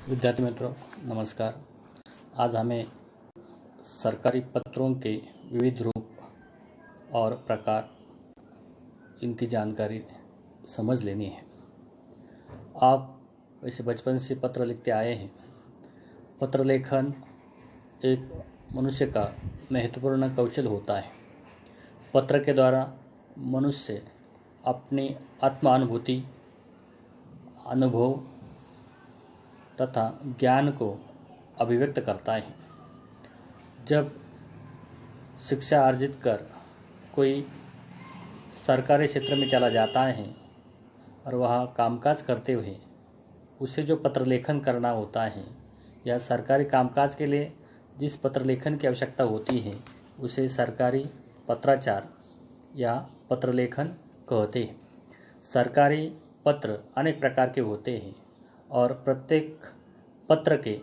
विद्यार्थी मित्रों नमस्कार। आज हमें सरकारी पत्रों के विविध रूप और प्रकार इनकी जानकारी समझ लेनी है। आप वैसे बचपन से पत्र लिखते आए हैं। पत्र लेखन एक मनुष्य का महत्वपूर्ण कौशल होता है। पत्र के द्वारा मनुष्य अपनी आत्मानुभूति, अनुभव तथा ज्ञान को अभिव्यक्त करता है। जब शिक्षा अर्जित कर कोई सरकारी क्षेत्र में चला जाता है और वहाँ कामकाज करते हुए उसे जो पत्र लेखन करना होता है या सरकारी कामकाज के लिए जिस पत्र लेखन की आवश्यकता होती है उसे सरकारी पत्राचार या पत्र लेखन कहते हैं। सरकारी पत्र अनेक प्रकार के होते हैं और प्रत्येक पत्र के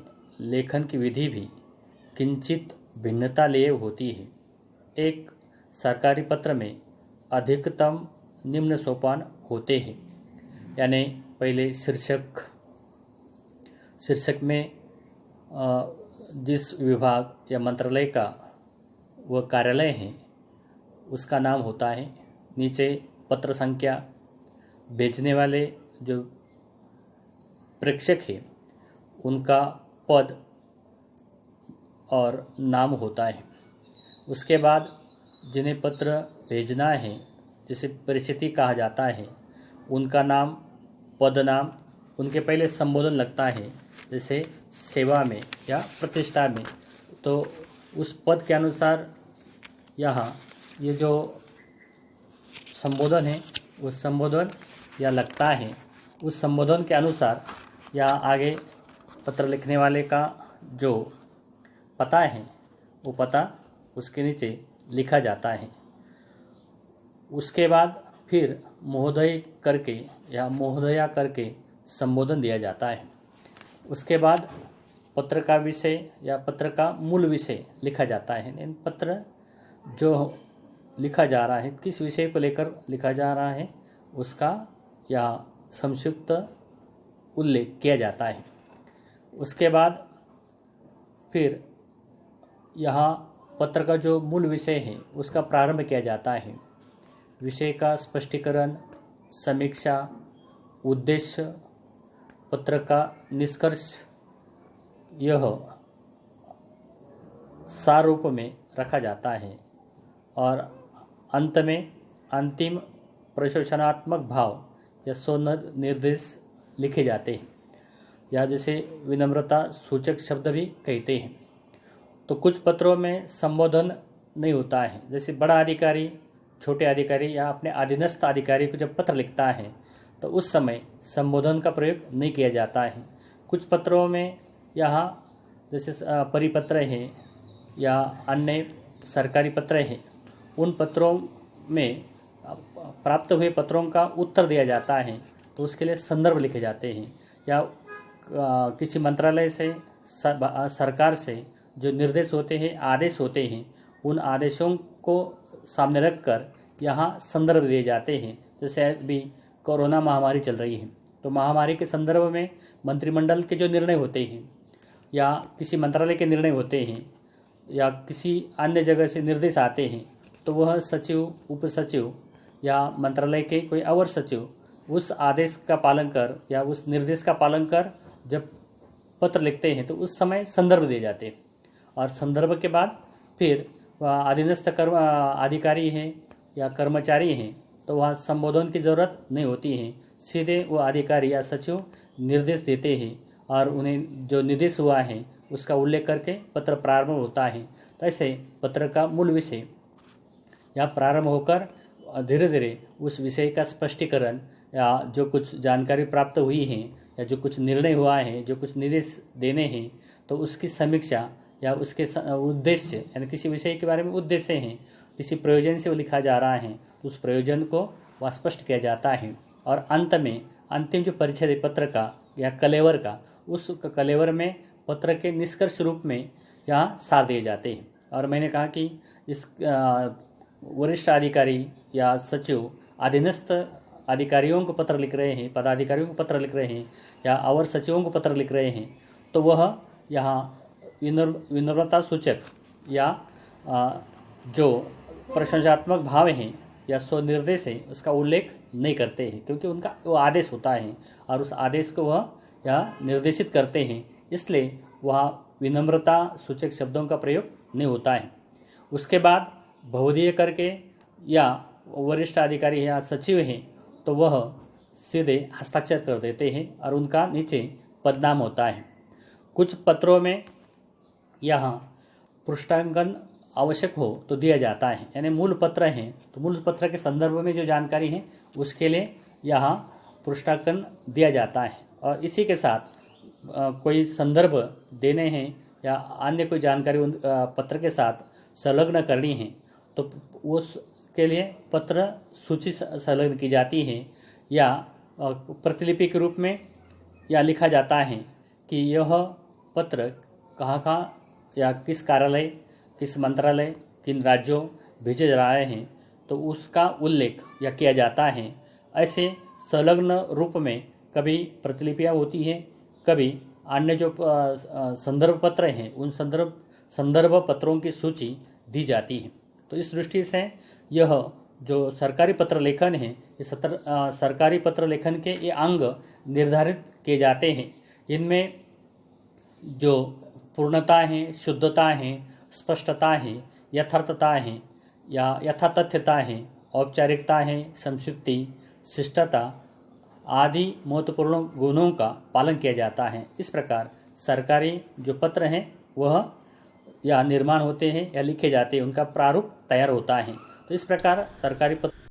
लेखन की विधि भी किंचित भिन्नता लिए होती है। एक सरकारी पत्र में अधिकतम निम्न सोपान होते हैं, यानी पहले शीर्षक में जिस विभाग या मंत्रालय का वह कार्यालय है उसका नाम होता है। नीचे पत्र संख्या, भेजने वाले जो प्रेषक है उनका पद और नाम होता है। उसके बाद जिन्हें पत्र भेजना है, जिसे परिस्थिति कहा जाता है, उनका नाम, पद नाम, उनके पहले संबोधन लगता है, जैसे सेवा में या प्रतिष्ठा में। तो उस पद के अनुसार यहाँ ये जो संबोधन है उस संबोधन या लगता है, उस संबोधन के अनुसार या आगे पत्र लिखने वाले का जो पता है वो पता उसके नीचे लिखा जाता है। उसके बाद फिर महोदय करके या महोदया करके संबोधन दिया जाता है। उसके बाद पत्र का विषय या पत्र का मूल विषय लिखा जाता है। पत्र जो लिखा जा रहा है, किस विषय को लेकर लिखा जा रहा है, उसका या संक्षिप्त उल्लेख किया जाता है। उसके बाद फिर यहाँ पत्र का जो मूल विषय है उसका प्रारंभ किया जाता है। विषय का स्पष्टीकरण, समीक्षा, उद्देश्य, पत्र का निष्कर्ष, यह सार रूप में रखा जाता है और अंत में अंतिम प्रशंसात्मक भाव या स्वनिर्देश लिखे जाते हैं, या जैसे विनम्रता सूचक शब्द भी कहते हैं। तो कुछ पत्रों में संबोधन नहीं होता है, जैसे बड़ा अधिकारी छोटे अधिकारी या अपने अधीनस्थ अधिकारी को जब पत्र लिखता है तो उस समय संबोधन का प्रयोग नहीं किया जाता है। कुछ पत्रों में यहाँ जैसे परिपत्र हैं या अन्य सरकारी पत्र हैं, उन पत्रों में प्राप्त हुए पत्रों का उत्तर दिया जाता है तो उसके लिए संदर्भ लिखे जाते हैं, या किसी मंत्रालय से सरकार से जो निर्देश होते हैं, आदेश होते हैं, उन आदेशों को सामने रखकर यहाँ संदर्भ दिए जाते हैं। जैसे अभी कोरोना महामारी चल रही है तो महामारी के संदर्भ में मंत्रिमंडल के जो निर्णय होते हैं या किसी मंत्रालय के निर्णय होते हैं या किसी अन्य जगह से निर्देश आते हैं तो वह सचिव, उप सचिव या मंत्रालय के कोई अवर सचिव उस आदेश का पालन कर या उस निर्देश का पालन कर जब पत्र लिखते हैं तो उस समय संदर्भ दिए जाते हैं। और संदर्भ के बाद फिर अधीनस्थ अधिकारी हैं या कर्मचारी हैं तो वहाँ संबोधन की ज़रूरत नहीं होती है, सीधे वो अधिकारी या सचिव निर्देश देते हैं और उन्हें जो निर्देश हुआ है उसका उल्लेख करके पत्र प्रारंभ होता है। तो ऐसे पत्र का मूल विषय या प्रारंभ होकर धीरे धीरे उस विषय का स्पष्टीकरण या जो कुछ जानकारी प्राप्त हुई है या जो कुछ निर्णय हुआ है, जो कुछ निर्देश देने हैं, तो उसकी समीक्षा या उसके उद्देश्य, यानी किसी विषय के बारे में उद्देश्य हैं, किसी प्रयोजन से वो लिखा जा रहा है तो उस प्रयोजन को वह स्पष्ट किया जाता है। और अंत में अंतिम जो परिच्छेद है पत्र का या कलेवर का, उस कलेवर में पत्र के निष्कर्ष रूप में यहाँ सार दिए जाते हैं। और मैंने कहा कि इस वरिष्ठ अधिकारी या सचिव अधीनस्थ अधिकारियों को पत्र लिख रहे हैं, पदाधिकारियों को पत्र लिख रहे हैं या अवर सचिवों को पत्र लिख रहे हैं तो वह यहाँ विनम्रता सूचक या जो प्रशंसात्मक भाव हैं या स्वनिर्देश है उसका उल्लेख नहीं करते हैं, क्योंकि उनका वो आदेश होता है और उस आदेश को वह यहाँ निर्देशित करते हैं, इसलिए वह विनम्रता सूचक शब्दों का प्रयोग नहीं होता है। उसके बाद बहुधीय करके या वरिष्ठ अधिकारी या सचिव हैं तो वह सीधे हस्ताक्षर कर देते हैं और उनका नीचे पदनाम होता है। कुछ पत्रों में यहाँ पृष्ठांकन आवश्यक हो तो दिया जाता है, यानी मूल पत्र हैं तो मूल पत्र के संदर्भ में जो जानकारी है उसके लिए यहाँ पृष्ठांकन दिया जाता है। और इसी के साथ कोई संदर्भ देने हैं या अन्य कोई जानकारी उन पत्र के साथ संलग्न करनी है तो उसके लिए पत्र सूची संलग्न की जाती है या प्रतिलिपि के रूप में या लिखा जाता है कि यह पत्र कहाँ या किस कार्यालय, किस मंत्रालय, किन राज्यों भेजे जा रहे हैं तो उसका उल्लेख या किया जाता है। ऐसे संलग्न रूप में कभी प्रतिलिपियाँ होती हैं, कभी अन्य जो संदर्भ पत्र हैं उन संदर्भ पत्रों की सूची दी जाती है। तो इस दृष्टि से यह जो सरकारी पत्र लेखन है ये सरकारी पत्र लेखन के ये अंग निर्धारित किए जाते हैं। इनमें जो पूर्णता है, शुद्धता है, स्पष्टता है, यथार्थता है या यथातथ्यता है, औपचारिकता है, संक्षिप्ति, शिष्टता आदि महत्वपूर्ण गुणों का पालन किया जाता है। इस प्रकार सरकारी जो पत्र हैं वह या निर्माण होते हैं या लिखे जाते हैं, उनका प्रारूप तैयार होता है। तो इस प्रकार सरकारी पत्र